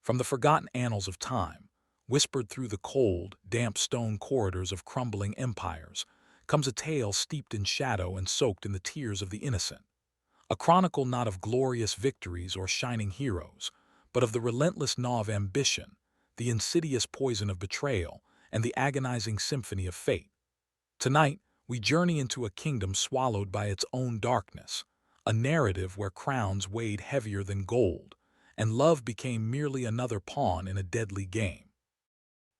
From the forgotten annals of time, whispered through the cold, damp stone corridors of crumbling empires, comes a tale steeped in shadow and soaked in the tears of the innocent. A chronicle not of glorious victories or shining heroes, but of the relentless gnaw of ambition, the insidious poison of betrayal, and the agonizing symphony of fate. Tonight, we journey into a kingdom swallowed by its own darkness, a narrative where crowns weighed heavier than gold, and love became merely another pawn in a deadly game.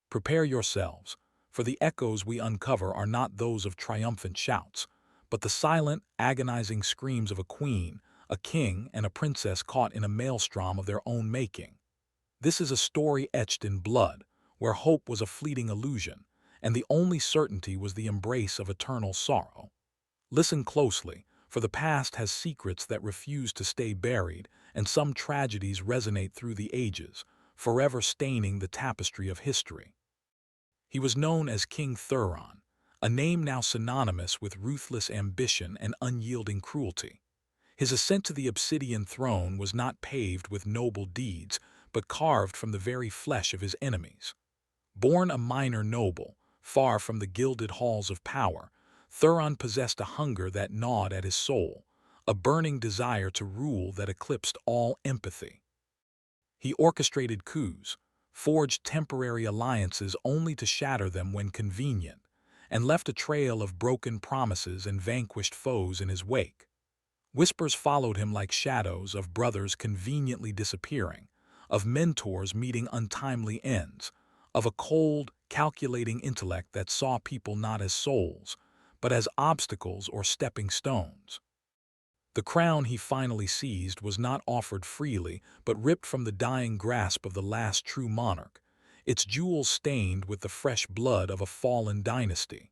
Prepare yourselves, for the echoes we uncover are not those of triumphant shouts, but the silent, agonizing screams of a queen, a king, and a princess caught in a maelstrom of their own making. This is a story etched in blood, where hope was a fleeting illusion, and the only certainty was the embrace of eternal sorrow. Listen closely, for the past has secrets that refuse to stay buried, and some tragedies resonate through the ages, forever staining the tapestry of history. He was known as King Thuron, a name now synonymous with ruthless ambition and unyielding cruelty. His ascent to the obsidian throne was not paved with noble deeds, but carved from the very flesh of his enemies. Born a minor noble, far from the gilded halls of power, Thuron possessed a hunger that gnawed at his soul, a burning desire to rule that eclipsed all empathy. He orchestrated coups, forged temporary alliances only to shatter them when convenient, and left a trail of broken promises and vanquished foes in his wake. Whispers followed him like shadows of brothers conveniently disappearing, of mentors meeting untimely ends, of a cold, calculating intellect that saw people not as souls, but as obstacles or stepping stones. The crown he finally seized was not offered freely, but ripped from the dying grasp of the last true monarch, its jewels stained with the fresh blood of a fallen dynasty.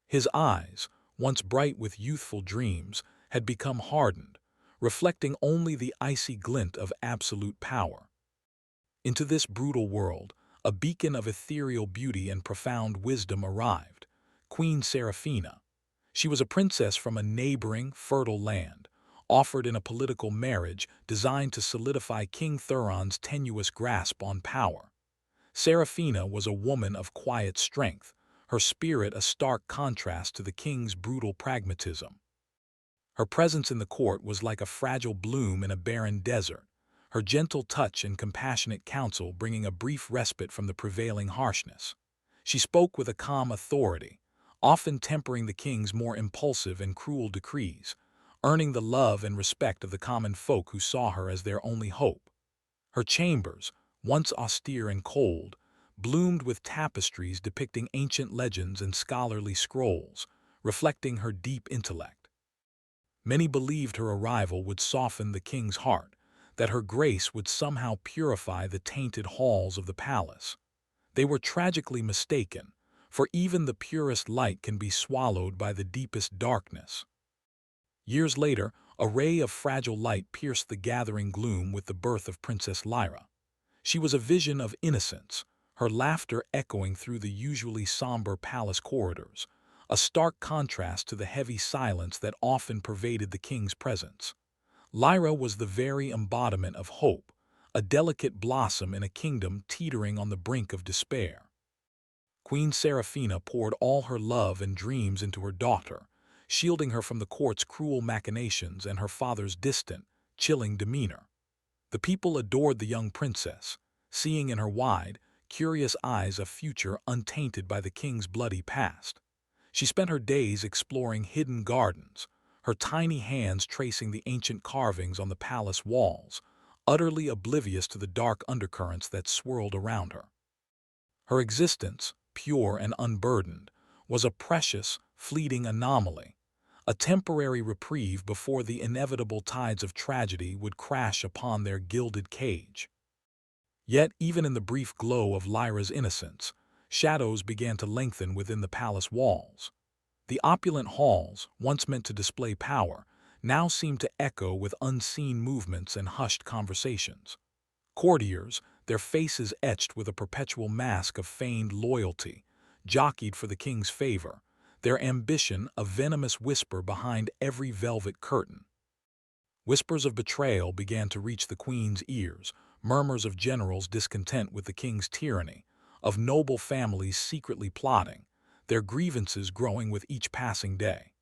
His eyes, once bright with youthful dreams, had become hardened, reflecting only the icy glint of absolute power. Into this brutal world, a beacon of ethereal beauty and profound wisdom arrived, Queen Seraphina. She was a princess from a neighboring, fertile land, offered in a political marriage designed to solidify King Thuron's tenuous grasp on power. Seraphina was a woman of quiet strength, her spirit a stark contrast to the king's brutal pragmatism. Her presence in the court was like a fragile bloom in a barren desert, her gentle touch and compassionate counsel bringing a brief respite from the prevailing harshness. She spoke with a calm authority, often tempering the king's more impulsive and cruel decrees, earning the love and respect of the common folk who saw her as their only hope. Her chambers, once austere and cold, bloomed with tapestries depicting ancient legends and scholarly scrolls, reflecting her deep intellect. Many believed her arrival would soften the king's heart, that her grace would somehow purify the tainted halls of the palace. They were tragically mistaken, for even the purest light can be swallowed by the deepest darkness. Years later, a ray of fragile light pierced the gathering gloom with the birth of Princess Lyra. She was a vision of innocence, her laughter echoing through the usually somber palace corridors, a stark contrast to the heavy silence that often pervaded the king's presence. Lyra was the very embodiment of hope, a delicate blossom in a kingdom teetering on the brink of despair. Queen Seraphina poured all her love and dreams into her daughter, shielding her from the court's cruel machinations and her father's distant, chilling demeanor. The people adored the young princess, seeing in her wide, curious eyes a future untainted by the king's bloody past. She spent her days exploring hidden gardens, her tiny hands tracing the ancient carvings on the palace walls, utterly oblivious to the dark undercurrents that swirled around her. Her existence, pure and unburdened, was a precious, fleeting anomaly, a temporary reprieve before the inevitable tides of tragedy would crash upon their gilded cage. Yet, even in the brief glow of Lyra's innocence, shadows began to lengthen within the palace walls. The opulent halls, once meant to display power, now seemed to echo with unseen movements and hushed conversations. Courtiers, their faces etched with a perpetual mask of feigned loyalty, jockeyed for the king's favor, their ambition a venomous whisper behind every velvet curtain. Whispers of betrayal began to reach the queen's ears, murmurs of generals discontent with the king's tyranny, of noble families secretly plotting, their grievances growing with each passing day.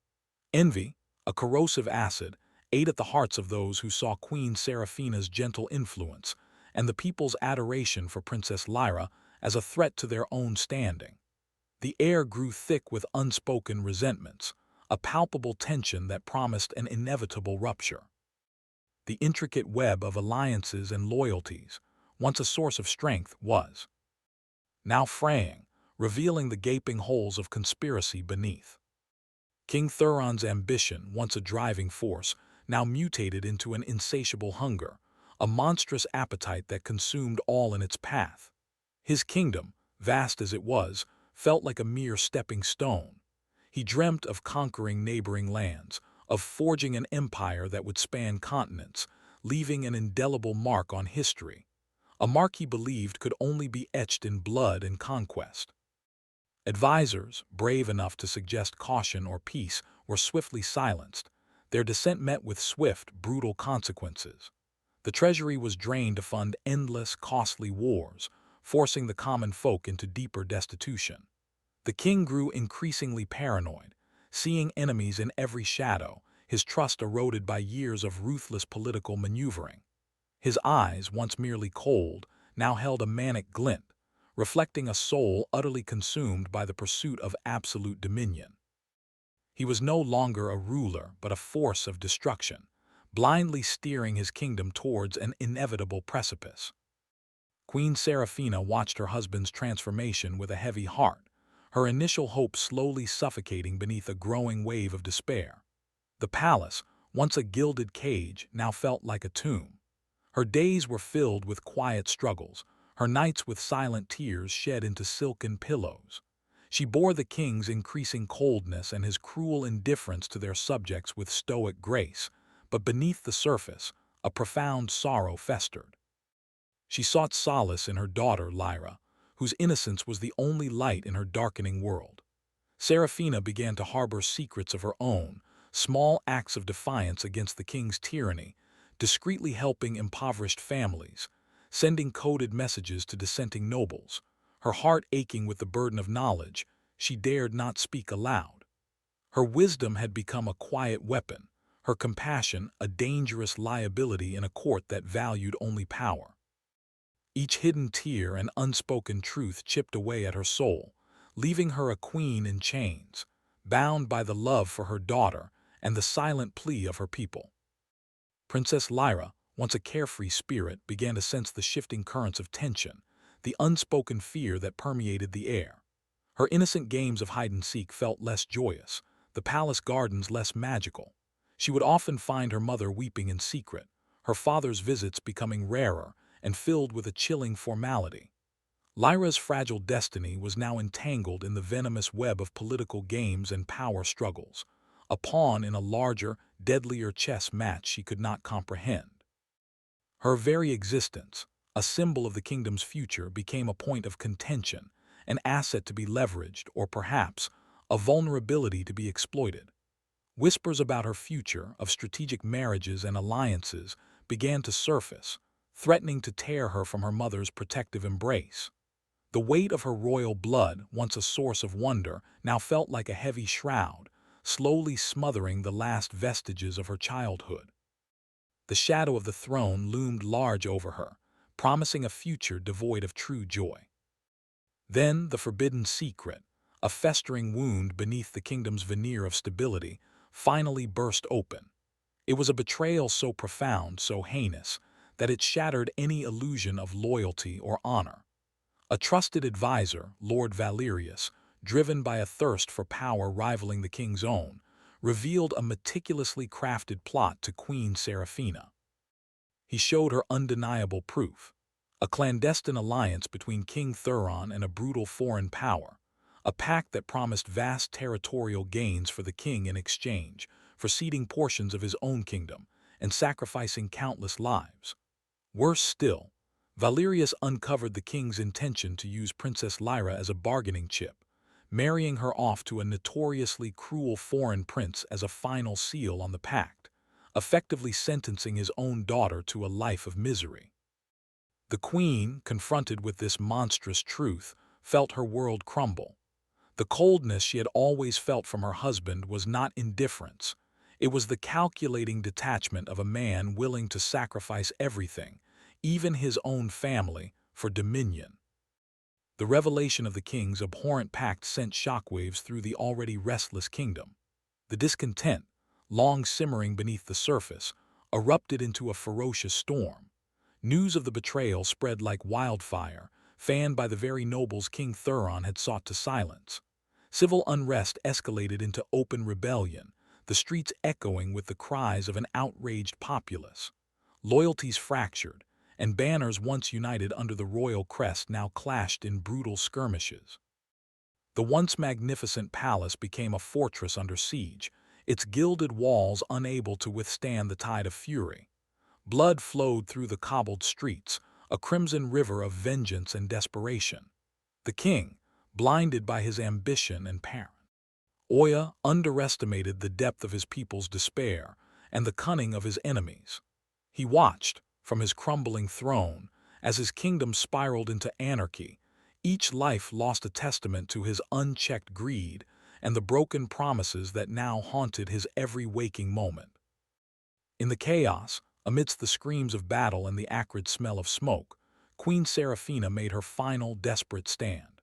Envy, a corrosive acid, ate at the hearts of those who saw Queen Seraphina's gentle influence and the people's adoration for Princess Lyra as a threat to their own standing. The air grew thick with unspoken resentments, a palpable tension that promised an inevitable rupture. The intricate web of alliances and loyalties, once a source of strength, was now fraying, revealing the gaping holes of conspiracy beneath. King Thuron's ambition, once a driving force, now mutated into an insatiable hunger, a monstrous appetite that consumed all in its path. His kingdom, vast as it was, felt like a mere stepping stone. He dreamt of conquering neighboring lands, of forging an empire that would span continents, leaving an indelible mark on history, a mark he believed could only be etched in blood and conquest. Advisors, brave enough to suggest caution or peace, were swiftly silenced, their dissent met with swift, brutal consequences. The treasury was drained to fund endless, costly wars, forcing the common folk into deeper destitution. The king grew increasingly paranoid, seeing enemies in every shadow, his trust eroded by years of ruthless political maneuvering. His eyes, once merely cold, now held a manic glint, reflecting a soul utterly consumed by the pursuit of absolute dominion. He was no longer a ruler, but a force of destruction, blindly steering his kingdom towards an inevitable precipice. Queen Seraphina watched her husband's transformation with a heavy heart, her initial hope slowly suffocating beneath a growing wave of despair. The palace, once a gilded cage, now felt like a tomb. Her days were filled with quiet struggles, her nights with silent tears shed into silken pillows. She bore the king's increasing coldness and his cruel indifference to their subjects with stoic grace, but beneath the surface, a profound sorrow festered. She sought solace in her daughter, Lyra, whose innocence was the only light in her darkening world. Seraphina began to harbor secrets of her own, small acts of defiance against the king's tyranny, discreetly helping impoverished families, sending coded messages to dissenting nobles. Her heart aching with the burden of knowledge, she dared not speak aloud. Her wisdom had become a quiet weapon, her compassion a dangerous liability in a court that valued only power. Each hidden tear and unspoken truth chipped away at her soul, leaving her a queen in chains, bound by the love for her daughter and the silent plea of her people. Princess Lyra, once a carefree spirit, began to sense the shifting currents of tension, the unspoken fear that permeated the air. Her innocent games of hide-and-seek felt less joyous, the palace gardens less magical. She would often find her mother weeping in secret, her father's visits becoming rarer and filled with a chilling formality. Lyra's fragile destiny was now entangled in the venomous web of political games and power struggles, a pawn in a larger, deadlier chess match she could not comprehend. Her very existence, a symbol of the kingdom's future, became a point of contention, an asset to be leveraged, or perhaps a vulnerability to be exploited. Whispers about her future, of strategic marriages and alliances, began to surface, threatening to tear her from her mother's protective embrace. The weight of her royal blood, once a source of wonder, now felt like a heavy shroud, slowly smothering the last vestiges of her childhood. The shadow of the throne loomed large over her, promising a future devoid of true joy. Then the forbidden secret, a festering wound beneath the kingdom's veneer of stability, finally burst open. It was a betrayal so profound, so heinous, that it shattered any illusion of loyalty or honor. A trusted advisor, Lord Valerius, driven by a thirst for power rivaling the king's own, revealed a meticulously crafted plot to Queen Seraphina. He showed her undeniable proof, a clandestine alliance between King Thuron and a brutal foreign power, a pact that promised vast territorial gains for the king in exchange for ceding portions of his own kingdom and sacrificing countless lives. Worse still, Valerius uncovered the king's intention to use Princess Lyra as a bargaining chip, marrying her off to a notoriously cruel foreign prince as a final seal on the pact, effectively sentencing his own daughter to a life of misery. The queen, confronted with this monstrous truth, felt her world crumble. The coldness she had always felt from her husband was not indifference. It was the calculating detachment of a man willing to sacrifice everything, even his own family, for dominion. The revelation of the king's abhorrent pact sent shockwaves through the already restless kingdom. The discontent, long simmering beneath the surface, erupted into a ferocious storm. News of the betrayal spread like wildfire, fanned by the very nobles King Thuron had sought to silence. Civil unrest escalated into open rebellion, the streets echoing with the cries of an outraged populace. Loyalties fractured, and banners once united under the royal crest now clashed in brutal skirmishes. The once magnificent palace became a fortress under siege, its gilded walls unable to withstand the tide of fury. Blood flowed through the cobbled streets, a crimson river of vengeance and desperation. The king, blinded by his ambition and paranoia, underestimated the depth of his people's despair and the cunning of his enemies. He watched, from his crumbling throne, as his kingdom spiraled into anarchy. Each life lost a testament to his unchecked greed and the broken promises that now haunted his every waking moment. In the chaos, amidst the screams of battle and the acrid smell of smoke, Queen Seraphina made her final, desperate stand.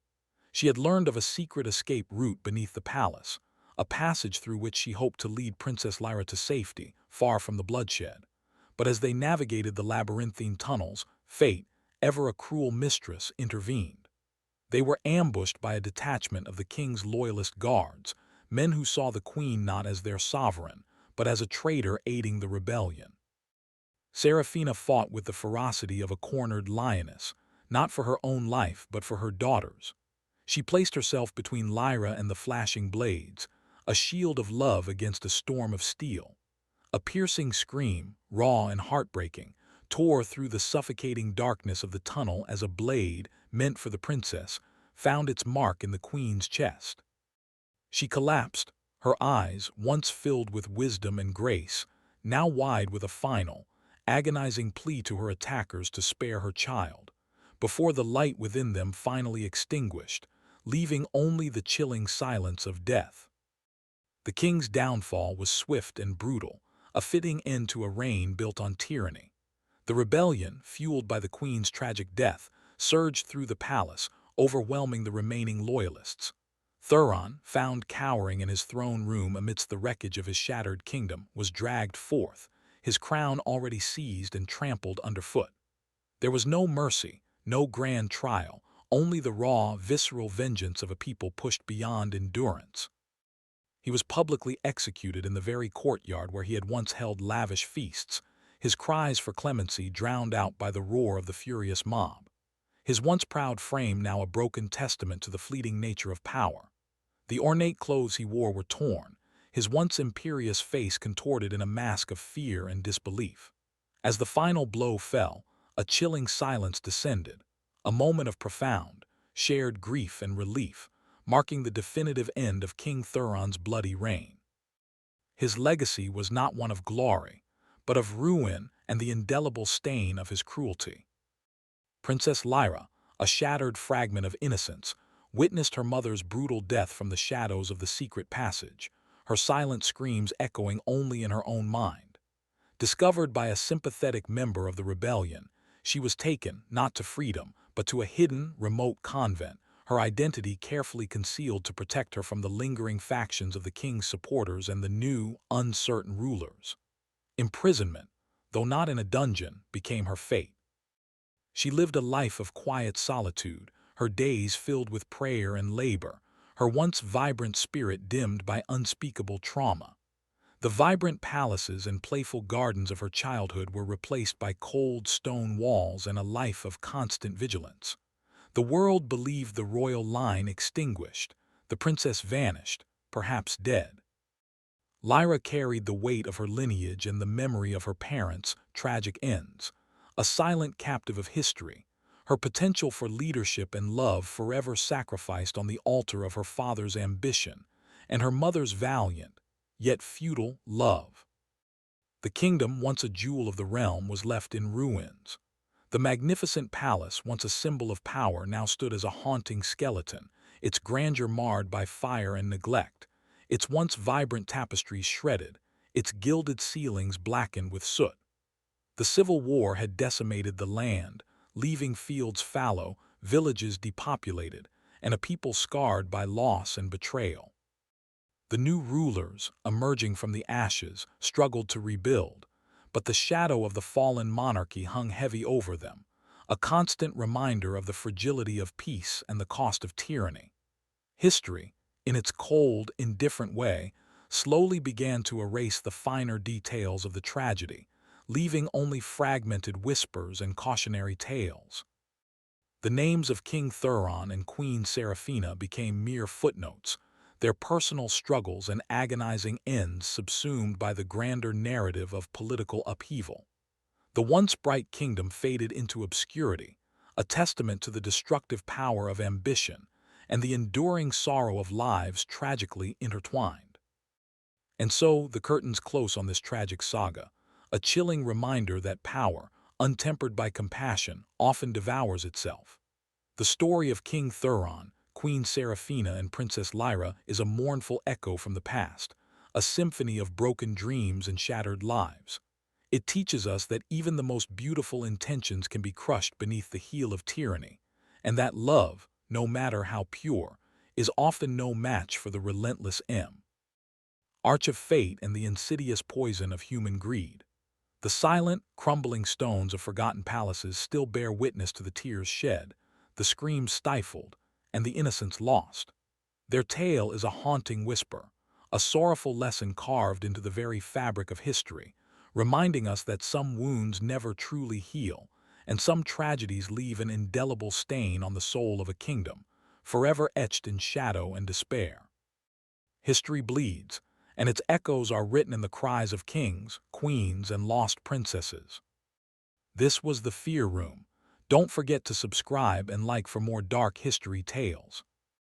She had learned of a secret escape route beneath the palace, a passage through which she hoped to lead Princess Lyra to safety, far from the bloodshed. But as they navigated the labyrinthine tunnels, fate, ever a cruel mistress, intervened. They were ambushed by a detachment of the king's loyalist guards, men who saw the queen not as their sovereign, but as a traitor aiding the rebellion. Seraphina fought with the ferocity of a cornered lioness, not for her own life but for her daughter's. She placed herself between Lyra and the flashing blades, a shield of love against a storm of steel. A piercing scream, raw and heartbreaking, tore through the suffocating darkness of the tunnel as a blade, meant for the princess, found its mark in the queen's chest. She collapsed, her eyes, once filled with wisdom and grace, now wide with a final, agonizing plea to her attackers to spare her child, before the light within them finally extinguished, leaving only the chilling silence of death. The king's downfall was swift and brutal, a fitting end to a reign built on tyranny. The rebellion, fueled by the queen's tragic death, surged through the palace, overwhelming the remaining loyalists. Thuron, found cowering in his throne room amidst the wreckage of his shattered kingdom, was dragged forth, his crown already seized and trampled underfoot. There was no mercy, no grand trial, only the raw, visceral vengeance of a people pushed beyond endurance. He was publicly executed in the very courtyard where he had once held lavish feasts, his cries for clemency drowned out by the roar of the furious mob. His once proud frame now a broken testament to the fleeting nature of power. The ornate clothes he wore were torn, his once imperious face contorted in a mask of fear and disbelief. As the final blow fell, a chilling silence descended, a moment of profound, shared grief and relief, marking the definitive end of King Thuron's bloody reign. His legacy was not one of glory, but of ruin and the indelible stain of his cruelty. Princess Lyra, a shattered fragment of innocence, witnessed her mother's brutal death from the shadows of the secret passage, her silent screams echoing only in her own mind. Discovered by a sympathetic member of the rebellion, she was taken, not to freedom, but to a hidden, remote convent, her identity carefully concealed to protect her from the lingering factions of the king's supporters and the new, uncertain rulers. Imprisonment, though not in a dungeon, became her fate. She lived a life of quiet solitude, her days filled with prayer and labor, her once vibrant spirit dimmed by unspeakable trauma. The vibrant palaces and playful gardens of her childhood were replaced by cold stone walls and a life of constant vigilance. The world believed the royal line extinguished, the princess vanished, perhaps dead. Lyra carried the weight of her lineage and the memory of her parents' tragic ends, a silent captive of history, her potential for leadership and love forever sacrificed on the altar of her father's ambition and her mother's valiant, yet futile, love. The kingdom, once a jewel of the realm, was left in ruins. The magnificent palace, once a symbol of power, now stood as a haunting skeleton, its grandeur marred by fire and neglect, its once vibrant tapestries shredded, its gilded ceilings blackened with soot. The Civil War had decimated the land, leaving fields fallow, villages depopulated, and a people scarred by loss and betrayal. The new rulers, emerging from the ashes, struggled to rebuild, but the shadow of the fallen monarchy hung heavy over them, a constant reminder of the fragility of peace and the cost of tyranny. History, in its cold, indifferent way, slowly began to erase the finer details of the tragedy, leaving only fragmented whispers and cautionary tales. The names of King Thuron and Queen Seraphina became mere footnotes, their personal struggles and agonizing ends subsumed by the grander narrative of political upheaval. The once bright kingdom faded into obscurity, a testament to the destructive power of ambition and the enduring sorrow of lives tragically intertwined. And so the curtains close on this tragic saga, a chilling reminder that power, untempered by compassion, often devours itself. The story of King Thuron, Queen Seraphina, and Princess Lyra is a mournful echo from the past, a symphony of broken dreams and shattered lives. It teaches us that even the most beautiful intentions can be crushed beneath the heel of tyranny, and that love, no matter how pure, is often no match for the relentless arch of fate and the insidious poison of human greed. The silent, crumbling stones of forgotten palaces still bear witness to the tears shed, the screams stifled, and the innocence lost. Their tale is a haunting whisper, a sorrowful lesson carved into the very fabric of history, reminding us that some wounds never truly heal, and some tragedies leave an indelible stain on the soul of a kingdom, forever etched in shadow and despair. History bleeds, and its echoes are written in the cries of kings, queens, and lost princesses. This was the Fear Room. Don't forget to subscribe and like for more dark history tales.